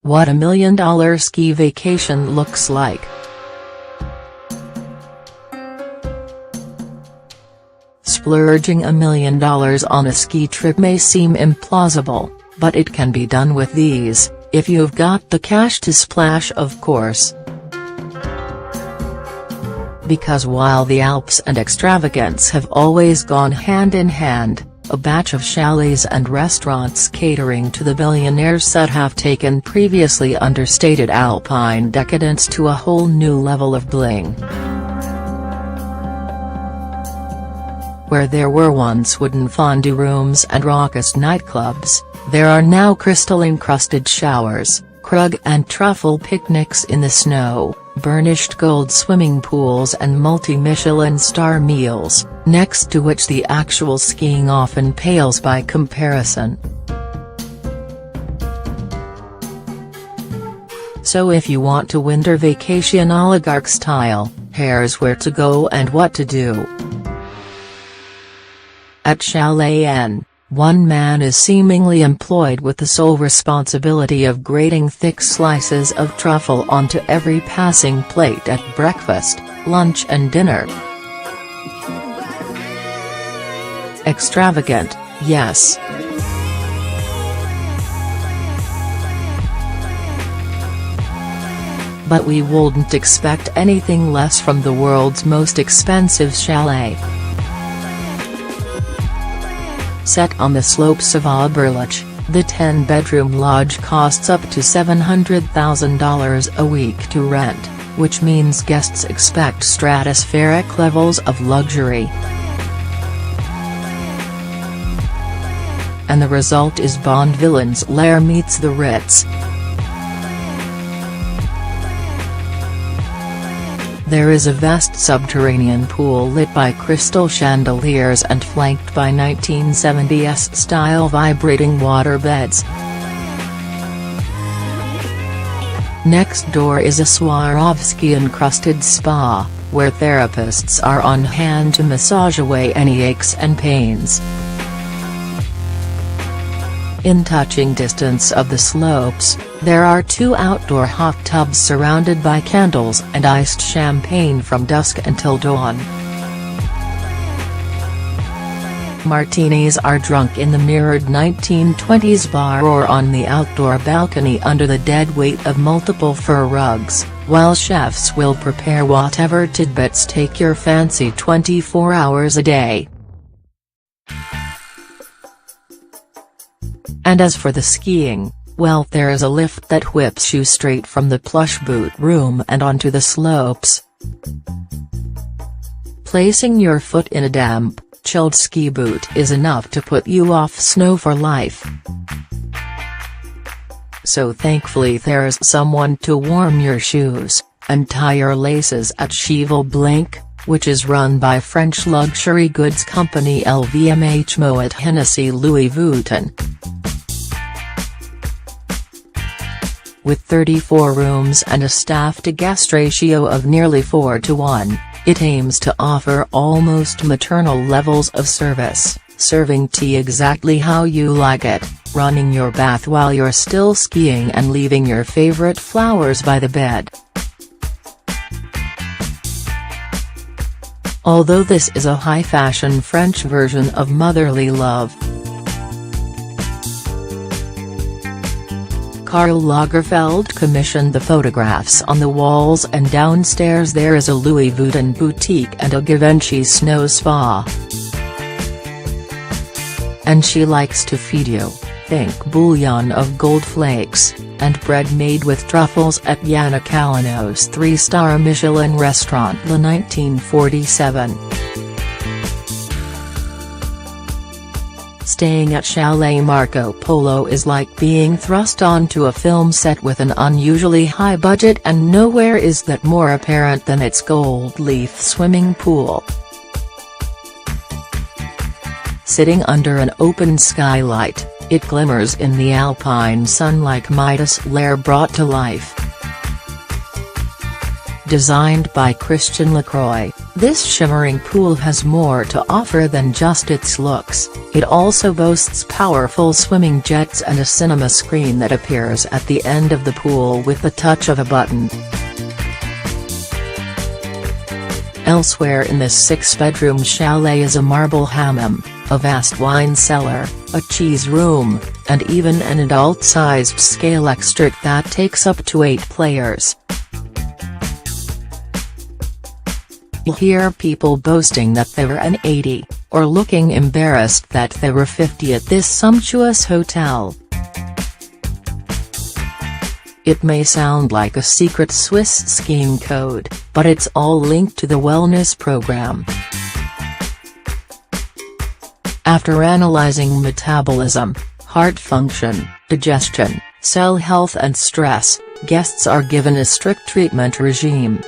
What a $1 million ski vacation looks like. Splurging $1 million on a ski trip may seem implausible, but it can be done with ease, if you've got the cash to splash, of course. Because while the Alps and extravagance have always gone hand in hand, a batch of chalets and restaurants catering to the billionaire set have taken previously understated Alpine decadence to a whole new level of bling. Where there were once wooden fondue rooms and raucous nightclubs, there are now crystal-encrusted showers, krug and truffle picnics in the snow, burnished gold swimming pools and multi-Michelin star meals, next to which the actual skiing often pales by comparison. So if you want to winter vacation oligarch style, here's where to go and what to do. At Chalet N, one man is seemingly employed with the sole responsibility of grating thick slices of truffle onto every passing plate at breakfast, lunch and dinner. Extravagant, yes. But we wouldn't expect anything less from the world's most expensive chalet. Set on the slopes of Oberlich, the 10-bedroom lodge costs up to $700,000 a week to rent, which means guests expect stratospheric levels of luxury. And the result is Bond villain's lair meets the Ritz. There is a vast subterranean pool lit by crystal chandeliers and flanked by 1970s-style vibrating water beds. Next door is a Swarovski-encrusted spa, where therapists are on hand to massage away any aches and pains. In touching distance of the slopes, there are 2 outdoor hot tubs surrounded by candles and iced champagne from dusk until dawn. Martinis are drunk in the mirrored 1920s bar or on the outdoor balcony under the dead weight of multiple fur rugs, while chefs will prepare whatever tidbits take your fancy 24 hours a day. And as for the skiing, well, there is a lift that whips you straight from the plush boot room and onto the slopes. Placing your foot in a damp, chilled ski boot is enough to put you off snow for life. So thankfully there's someone to warm your shoes, and tie your laces at Cheval Blink, which is run by French luxury goods company LVMH Moet Hennessy Louis Vuitton. With 34 rooms and a staff-to-guest ratio of nearly 4:1, it aims to offer almost maternal levels of service, serving tea exactly how you like it, running your bath while you're still skiing and leaving your favorite flowers by the bed. Although this is a high-fashion French version of motherly love. Karl Lagerfeld commissioned the photographs on the walls, and downstairs there is a Louis Vuitton boutique and a Givenchy snow spa. And she likes to feed you, think bouillon of gold flakes, and bread made with truffles at Yana Calino's 3-star Michelin restaurant La 1947. Staying at Chalet Marco Polo is like being thrust onto a film set with an unusually high budget, and nowhere is that more apparent than its gold leaf swimming pool. Sitting under an open skylight, it glimmers in the Alpine sun like Midas' lair brought to life. Designed by Christian Lacroix, this shimmering pool has more to offer than just its looks. It also boasts powerful swimming jets and a cinema screen that appears at the end of the pool with the touch of a button. Elsewhere in this 6-bedroom chalet is a marble hammam, a vast wine cellar, a cheese room, and even an adult-sized scale extra that takes up to 8 players. You'll hear people boasting that they were an 80, or looking embarrassed that they were 50 at this sumptuous hotel. It may sound like a secret Swiss skiing code, but it's all linked to the wellness program. After analyzing metabolism, heart function, digestion, cell health and stress, guests are given a strict treatment regime.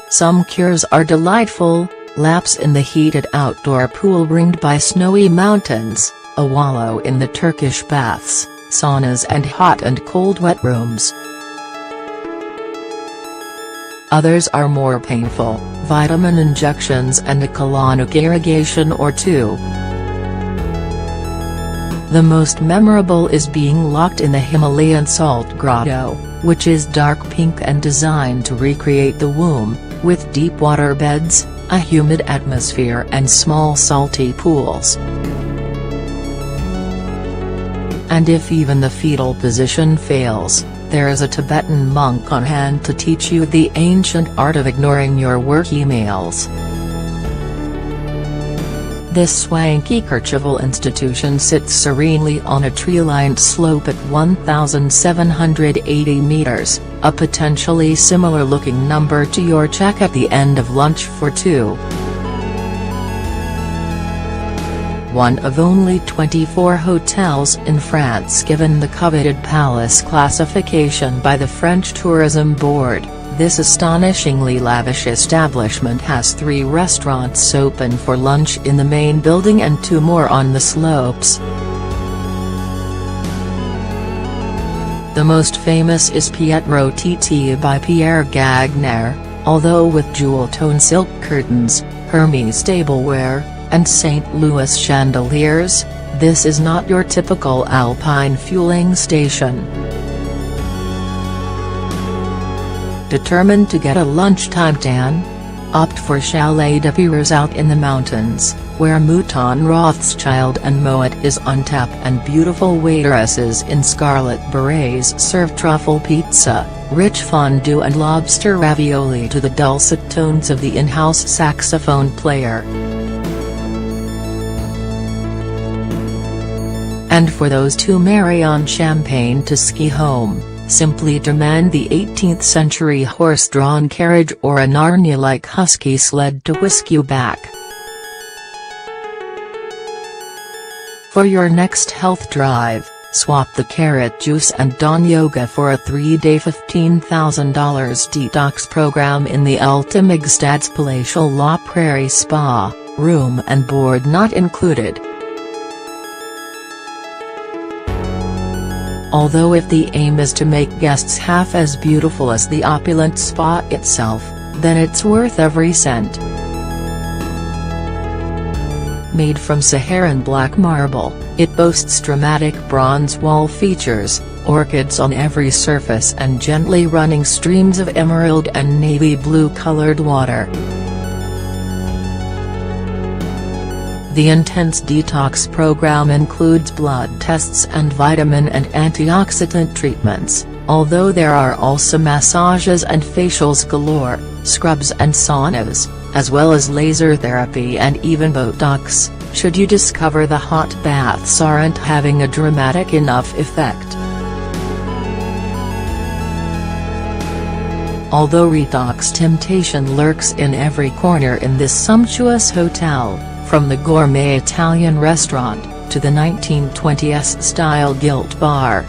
Some cures are delightful: laps in the heated outdoor pool ringed by snowy mountains, a wallow in the Turkish baths, saunas and hot and cold wet rooms. Others are more painful: vitamin injections and a colonic irrigation or two. The most memorable is being locked in the Himalayan salt grotto, which is dark pink and designed to recreate the womb, with deep water beds, a humid atmosphere and small salty pools. And if even the fetal position fails, there is a Tibetan monk on hand to teach you the ancient art of ignoring your work emails. This swanky Kirchival institution sits serenely on a tree-lined slope at 1,780 meters, a potentially similar-looking number to your check at the end of lunch for two. One of only 24 hotels in France given the coveted Palace classification by the French Tourism Board, this astonishingly lavish establishment has 3 restaurants open for lunch in the main building and 2 more on the slopes. The most famous is Pietro Titi by Pierre Gagnaire, although with jewel-tone silk curtains, Hermes tableware, and St. Louis chandeliers, this is not your typical Alpine fueling station. Determined to get a lunchtime tan? Opt for Chalet de Pires out in the mountains, where Mouton Rothschild and Moet is on tap and beautiful waitresses in scarlet berets serve truffle pizza, rich fondue and lobster ravioli to the dulcet tones of the in-house saxophone player. And for those who marry on champagne to ski home, simply demand the 18th-century horse-drawn carriage or a Narnia-like husky sled to whisk you back. For your next health drive, swap the carrot juice and Dawn Yoga for a 3-day $15,000 detox program in the Ultimigstad's palatial La Prairie Spa, room and board not included. Although if the aim is to make guests half as beautiful as the opulent spa itself, then it's worth every cent. Made from Saharan black marble, it boasts dramatic bronze wall features, orchids on every surface and gently running streams of emerald and navy blue colored water. The intense detox program includes blood tests and vitamin and antioxidant treatments, although there are also massages and facials galore, scrubs and saunas, as well as laser therapy and even Botox, should you discover the hot baths aren't having a dramatic enough effect. Although detox temptation lurks in every corner in this sumptuous hotel, from the gourmet Italian restaurant, to the 1920s-style gilt bar.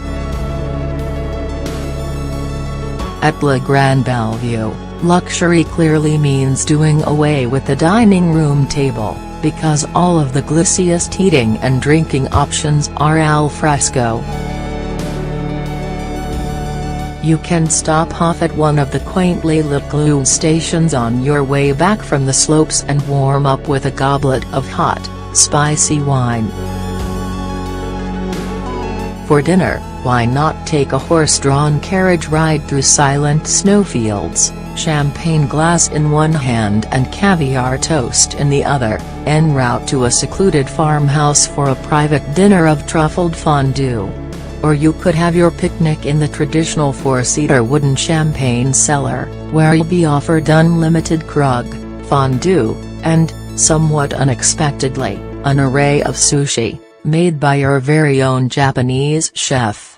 At Le Grand Bellevue, luxury clearly means doing away with the dining room table, because all of the glitziest eating and drinking options are al fresco. You can stop off at one of the quaintly lit glue stations on your way back from the slopes and warm up with a goblet of hot, spicy wine. For dinner, why not take a horse-drawn carriage ride through silent snowfields, champagne glass in one hand and caviar toast in the other, en route to a secluded farmhouse for a private dinner of truffled fondue. Or you could have your picnic in the traditional four-seater wooden champagne cellar, where you'll be offered unlimited krug, fondue, and, somewhat unexpectedly, an array of sushi, made by your very own Japanese chef.